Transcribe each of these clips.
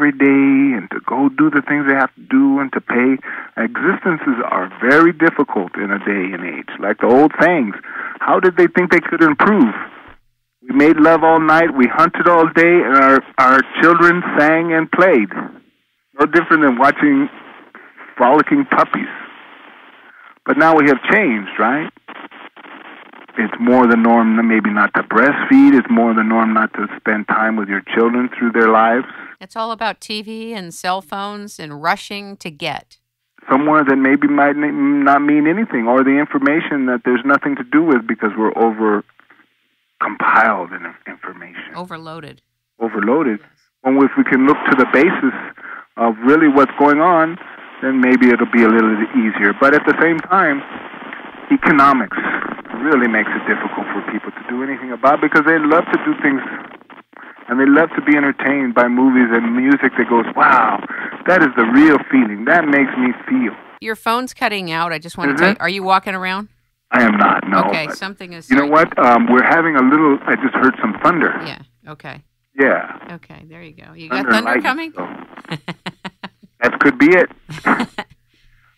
every day and to go do the things they have to do and to pay. Existences are very difficult in a day and age. Like the old sayings, how did they think they could improve? We made love all night, we hunted all day, and our children sang and played. No different than watching frolicking puppies. But now we have changed, right? It's more the norm maybe not to breastfeed. It's more the norm not to spend time with your children through their lives. It's all about TV and cell phones and rushing to get. Somewhere that maybe might not mean anything, or the information that there's nothing to do with because we're over-compiled in information. Overloaded. Overloaded. Well, if we can look to the basis of really what's going on, then maybe it'll be a little easier. But at the same time, economics really makes it difficult for people to do anything about, because they love to do things and they love to be entertained by movies and music that goes, wow, that is the real feeling. That makes me feel. Your phone's cutting out. I just want to tell you, are you walking around? I am not, no. Okay, something is... You know what? We're having a little... I just heard some thunder. Yeah, okay. Yeah. Okay, there you go. You got thunder coming? So. That could be it.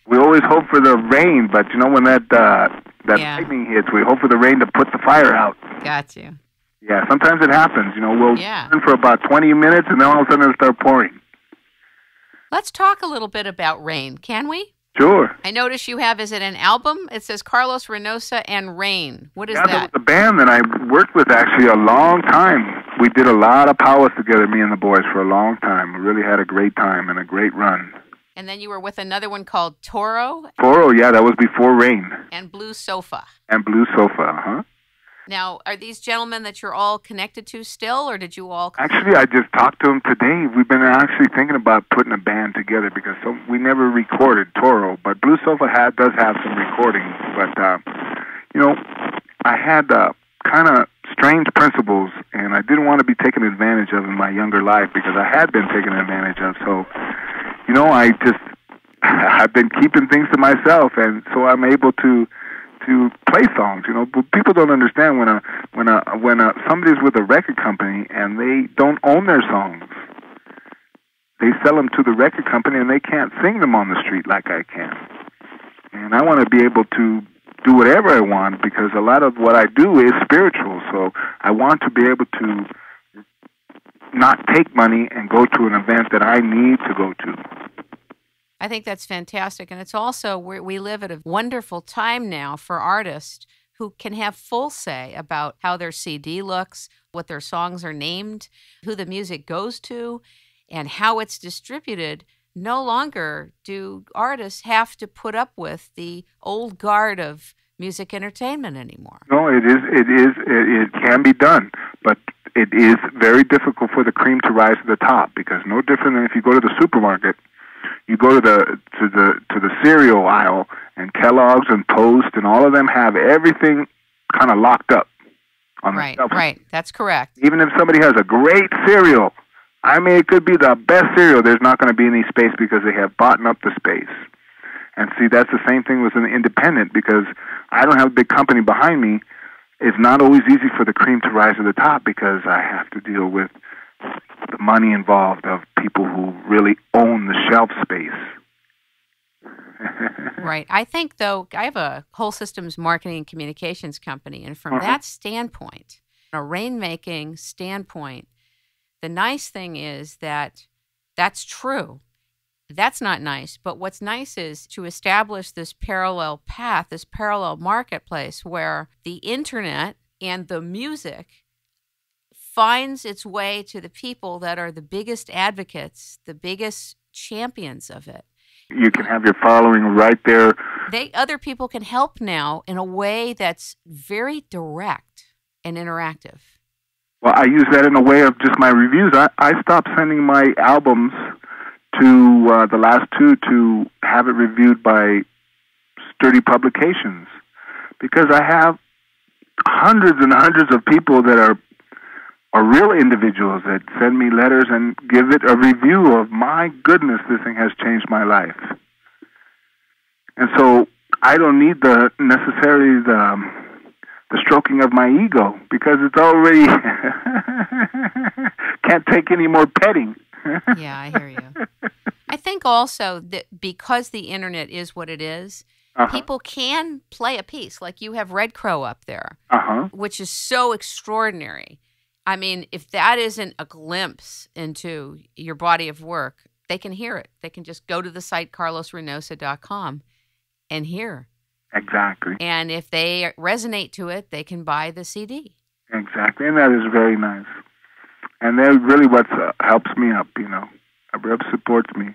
We always hope for the rain, but you know when that lightning hits, we hope for the rain to put the fire out. Got you. Yeah, sometimes it happens. You know, we'll turn for about 20 minutes, and then all of a sudden it'll start pouring. Let's talk a little bit about Rain, can we? Sure. I notice you have, is it an album? It says Carlos Reynosa and Rain. What is that? That was a band that I worked with actually a long time. We did a lot of powwows together, me and the boys, for a long time. We really had a great time and a great run. And then you were with another one called Toro? Toro, yeah, that was before Rain. And Blue Sofa. And Blue Sofa, huh? Now, are these gentlemen that you're all connected to still, or did you all... Actually, I just talked to them today. We've been actually thinking about putting a band together because we never recorded Toro, but Blue Sofa does have some recordings. But, you know, I had kind of strange principles, and I didn't want to be taken advantage of in my younger life because I had been taken advantage of. So, you know, I've been keeping things to myself, and so I'm able to play songs. You know, but people don't understand when somebody's with a record company and they don't own their songs. They sell them to the record company and they can't sing them on the street like I can. And I want to be able to do whatever I want because a lot of what I do is spiritual. So I want to be able to not take money and go to an event that I need to go to. I think that's fantastic. And it's also, we live at a wonderful time now for artists who can have full say about how their CD looks, what their songs are named, who the music goes to, and how it's distributed. No longer do artists have to put up with the old guard of music entertainment anymore. No, it can be done, but it is very difficult for the cream to rise to the top because no different than if you go to the supermarket. You go to the cereal aisle, and Kellogg's and Post and all of them have everything kind of locked up on the shelf. Right, that's correct. Even if somebody has a great cereal, I mean, it could be the best cereal, there's not going to be any space because they have bought up the space. And see, that's the same thing with an independent because I don't have a big company behind me. It's not always easy for the cream to rise to the top because I have to deal with the money involved of people who really own the shelf space. Right. I think, though, I have a whole systems marketing and communications company, and from that standpoint, a Rainmaking standpoint, the nice thing is that that's true. That's not nice, but what's nice is to establish this parallel path, this parallel marketplace where the internet and the music finds its way to the people that are the biggest advocates, the biggest champions of it. You can have your following right there. Other people can help now in a way that's very direct and interactive. Well, I use that in a way of just my reviews. I stopped sending my albums to the last two to have it reviewed by sturdy publications because I have hundreds and hundreds of people that are real individuals that send me letters and give it a review of, my goodness, this thing has changed my life. And so I don't need necessarily the stroking of my ego because it's already can't take any more petting. Yeah, I hear you. I think also that because the internet is what it is, people can play a piece. Like you have Red Crow up there, which is so extraordinary. I mean, if that isn't a glimpse into your body of work, they can hear it. They can just go to the site carlosreynosa.com and hear. Exactly. And if they resonate to it, they can buy the CD. Exactly, and that is very nice. And that's really what helps me up, you know. It supports me.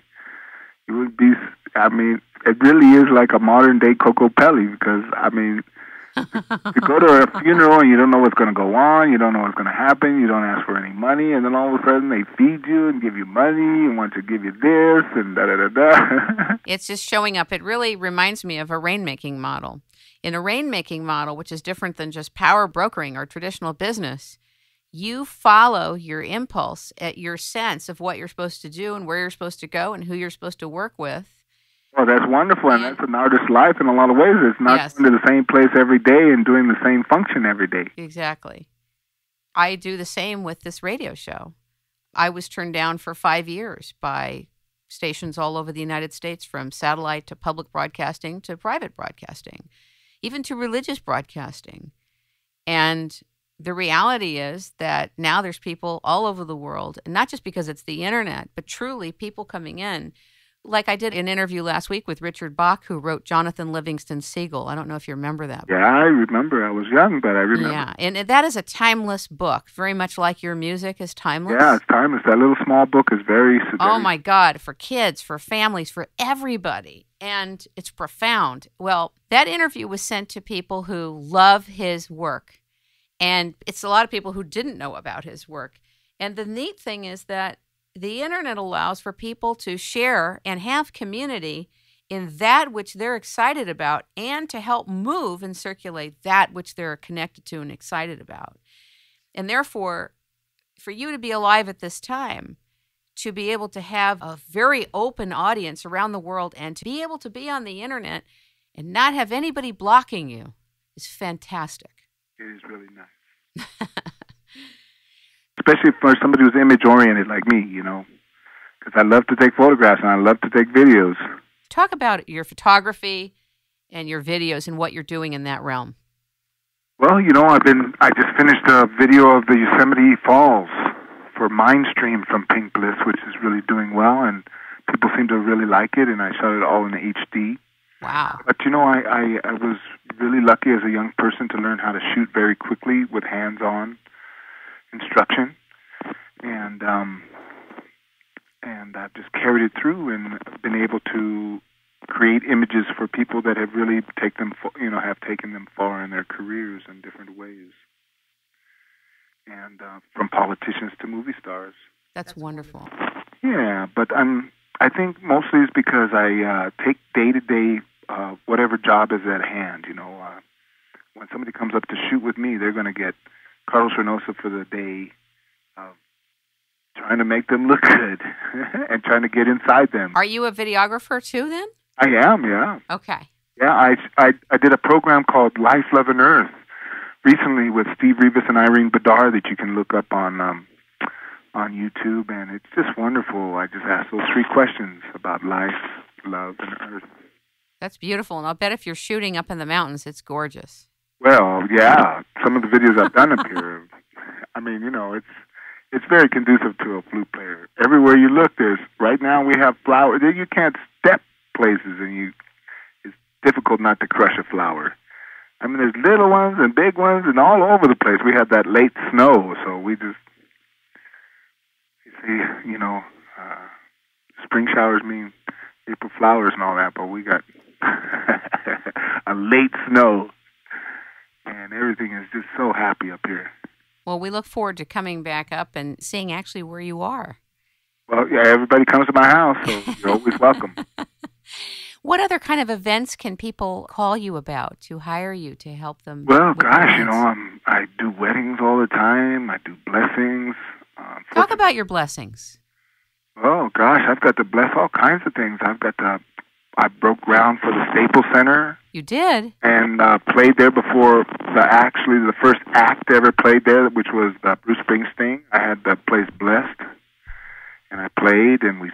It would be, I mean, it really is like a modern-day Coco Pelli because, I mean, you go to a funeral and you don't know what's going to go on, you don't know what's going to happen, you don't ask for any money, and then all of a sudden they feed you and give you money and want to give you this and da-da-da-da. It's just showing up. It really reminds me of a rainmaking model. In a rainmaking model, which is different than just power brokering or traditional business, you follow your impulse at your sense of what you're supposed to do and where you're supposed to go and who you're supposed to work with. Well, that's wonderful, and that's an artist's life in a lot of ways. It's not going to the same place every day and doing the same function every day. Exactly. I do the same with this radio show. I was turned down for 5 years by stations all over the United States, from satellite to public broadcasting to private broadcasting, even to religious broadcasting. And the reality is that now there's people all over the world, and not just because it's the internet, but truly people coming in. Like I did an interview last week with Richard Bach, who wrote Jonathan Livingston Seagull. I don't know if you remember that book. Yeah, I remember. I was young, but I remember. Yeah, and that is a timeless book, very much like your music is timeless. Yeah, it's timeless. That little small book is very... Oh, my God, for kids, for families, for everybody. And it's profound. Well, that interview was sent to people who love his work. And it's a lot of people who didn't know about his work. And the neat thing is that the internet allows for people to share and have community in that which they're excited about, and to help move and circulate that which they're connected to and excited about. And therefore, for you to be alive at this time, to be able to have a very open audience around the world and to be able to be on the internet and not have anybody blocking you is fantastic. It is really nice. Especially for somebody who's image-oriented like me, you know, because I love to take photographs and I love to take videos. Talk about your photography and your videos and what you're doing in that realm. Well, you know, I just finished a video of the Yosemite Falls for Mindstream from Pink Bliss, which is really doing well, and people seem to really like it, and I shot it all in HD. Wow. But, you know, I was really lucky as a young person to learn how to shoot very quickly with hands-on instruction, and I've just carried it through and been able to create images for people that have really taken them far in their careers in different ways, and from politicians to movie stars. That's wonderful. Yeah, but I think mostly it's because I take day-to-day whatever job is at hand. You know, when somebody comes up to shoot with me, they're going to get Carlos Reynosa for the day of trying to make them look good and trying to get inside them. Are you a videographer too, then? I am, yeah. Okay. Yeah, I did a program called Life, Love, and Earth recently with Steve Rivas and Irene Bedard that you can look up on YouTube, and it's just wonderful. I just asked those 3 questions about life, love, and earth. That's beautiful, and I'll bet if you're shooting up in the mountains, it's gorgeous. Well, yeah, some of the videos I've done up here, I mean, you know, it's very conducive to a flute player. Everywhere you look, right now we have flowers. You can't step places, and it's difficult not to crush a flower. I mean, there's little ones and big ones and all over the place. We had that late snow, so we just, you know, spring showers mean April flowers and all that, but we got a late snow. And everything is just so happy up here. Well, we look forward to coming back up and seeing actually where you are. Well, yeah, everybody comes to my house, so you're always welcome. What other kind of events can people call you about to hire you to help them? Well, gosh, you know, I do weddings all the time. I do blessings. Talk about your blessings. Oh, gosh, I've got to bless all kinds of things. I broke ground for the Staples Center. You did? And played there before the first act ever played there, which was Bruce Springsteen. I had the place blessed. And I played, and we